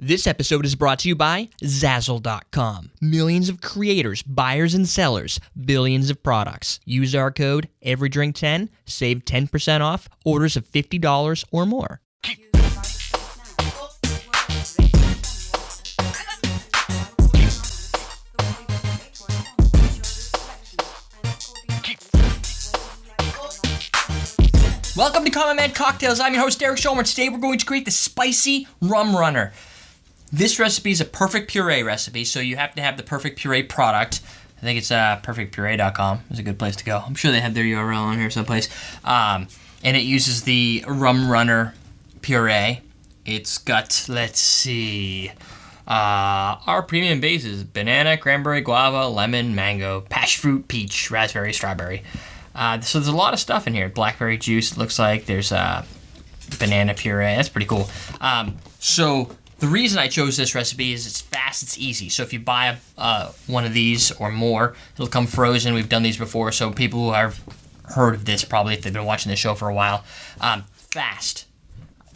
This episode is brought to you by Zazzle.com. Millions of creators, buyers, and sellers, billions of products. Use our code EVERYDRINK10, save 10% off orders of $50 or more. Welcome to Common Man Cocktails. I'm your host, Derek Schomer. Today we're going to create the spicy Rum Runner. This recipe is a perfect puree recipe, so you have to have the perfect puree product. I think it's perfectpuree.com is a good place to go. I'm sure they have their URL on here someplace. And it uses the Rum Runner puree. It's got, let's see, our premium bases: banana, cranberry, guava, lemon, mango, passion fruit, peach, raspberry, strawberry. So there's a lot of stuff in here. Blackberry juice, it looks like. There's banana puree. That's pretty cool. So the reason I chose this recipe is it's fast, it's easy. So if you buy one of these or more, it'll come frozen. We've done these before, so people who have heard of this probably, if they've been watching the show for a while. Fast.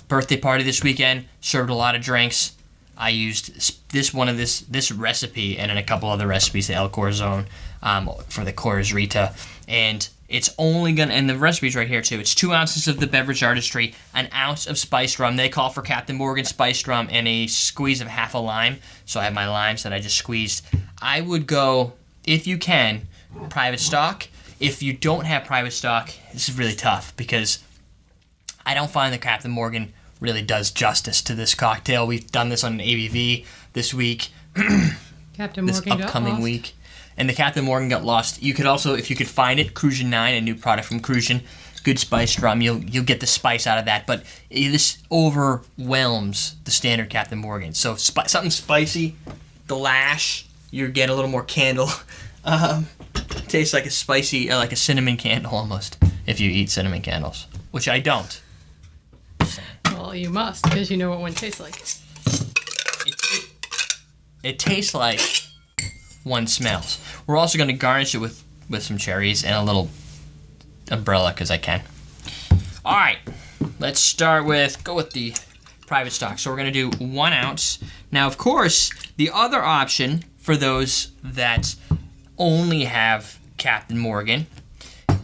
Birthday party this weekend, served a lot of drinks. I used this recipe and then a couple other recipes, the El Corazon for the Coors Rita. And it's only gonna, and the recipe's right here too. It's 2 ounces of the beverage artistry, an ounce of spiced rum. They call for Captain Morgan spiced rum, and a squeeze of half a lime. So I have my limes that I just squeezed. I would go, if you can, private stock. If you don't have private stock, this is really tough because I don't find that Captain Morgan really does justice to this cocktail. We've done this on an ABV this week. Captain this Morgan upcoming got lost. week. And the Captain Morgan got lost. You could also, if you could find it, Crucian 9, a new product from Crucian, good spiced rum. You'll get the spice out of that, but this overwhelms the standard Captain Morgan. So something spicy, the lash, you get a little more candle. Tastes like a spicy, like a cinnamon candle almost, if you eat cinnamon candles, which I don't. Well, you must, because you know what one tastes like. It tastes like one smells. We're also going to garnish it with some cherries and a little umbrella because I can. All right, let's go with the private stock. So we're going to do 1 ounce. Now, of course, the other option for those that only have Captain Morgan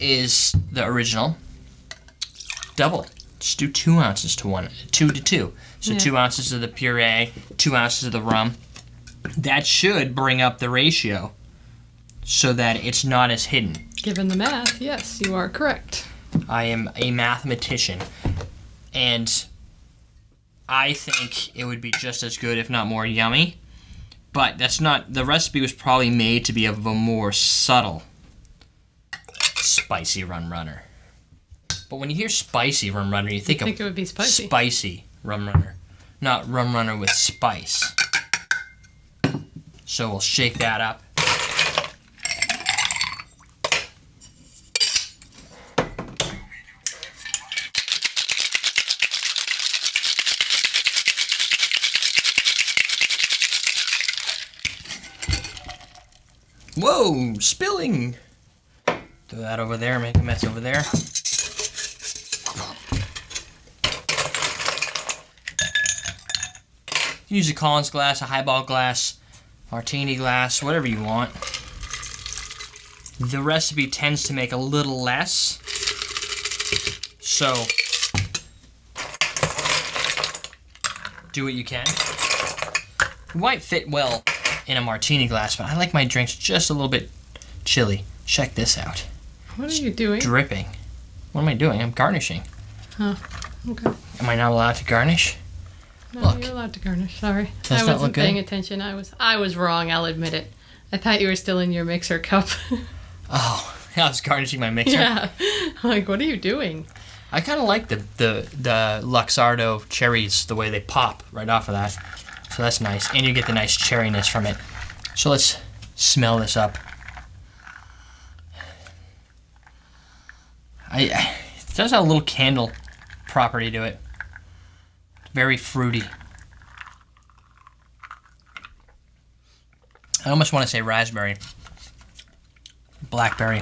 is the original. Double. Just do 2 ounces to 1, 2 to 2. So 2 ounces of the puree, 2 ounces of the rum. That should bring up the ratio so that it's not as hidden. Given the math, yes, you are correct. I am a mathematician, and I think it would be just as good, if not more yummy. But that's not, the recipe was probably made to be of a more subtle, spicy Rum Runner. But when you hear spicy Rum Runner, you think it would be spicy. Spicy Rum Runner, not Rum Runner with spice. So we'll shake that up. Whoa, spilling. Throw that over there, make a mess over there. Use a Collins glass, a highball glass, martini glass, whatever you want. The recipe tends to make a little less, so do what you can. It might fit well in a martini glass, but I like my drinks just a little bit chilly. Check this out. What are you doing? Dripping. What am I doing? I'm garnishing. Huh. Okay. Am I not allowed to garnish? No, Look. you're allowed to garnish. Sorry. Does I that wasn't look good? paying attention. I was wrong, I'll admit it. I thought you were still in your mixer cup. Oh, I was garnishing my mixer. Yeah. Like, what are you doing? I kind of like the Luxardo cherries, the way they pop right off of that. So that's nice. And you get the nice cherryness from it. So let's smell this up. It does have a little candle property to it. Very fruity. I almost want to say raspberry. Blackberry.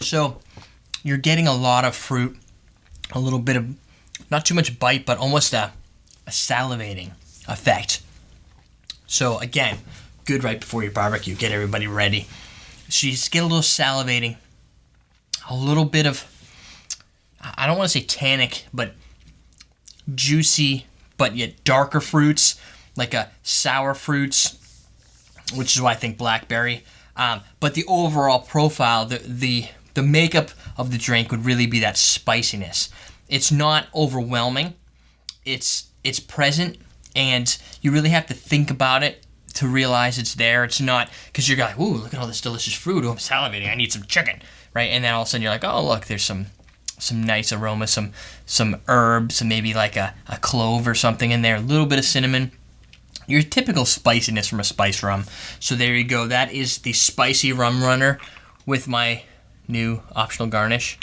So, you're getting a lot of fruit, a little bit of, not too much bite, but almost a salivating effect. So again, good right before your barbecue. Get everybody ready. So you just get a little salivating, a little bit of, I don't want to say tannic, but juicy, but yet darker fruits, like a sour fruits, which is why I think blackberry. But the overall profile, the makeup of the drink would really be that spiciness. It's not overwhelming. It's present, and you really have to think about it to realize it's there. It's not because you're like, ooh, look at all this delicious fruit. Oh, I'm salivating. I need some chicken, right? And then all of a sudden you're like, oh, look, there's some nice aroma, some herbs, maybe like a clove or something in there, a little bit of cinnamon. Your typical spiciness from a spice rum. So there you go. That is the spicy Rum Runner with my new optional garnish.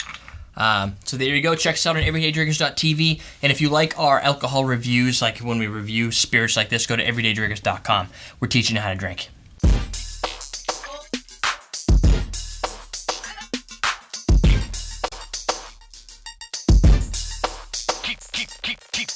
So there you go. Check us out on everydaydrinkers.tv. And if you like our alcohol reviews, like when we review spirits like this, go to everydaydrinkers.com. We're teaching you how to drink. Keep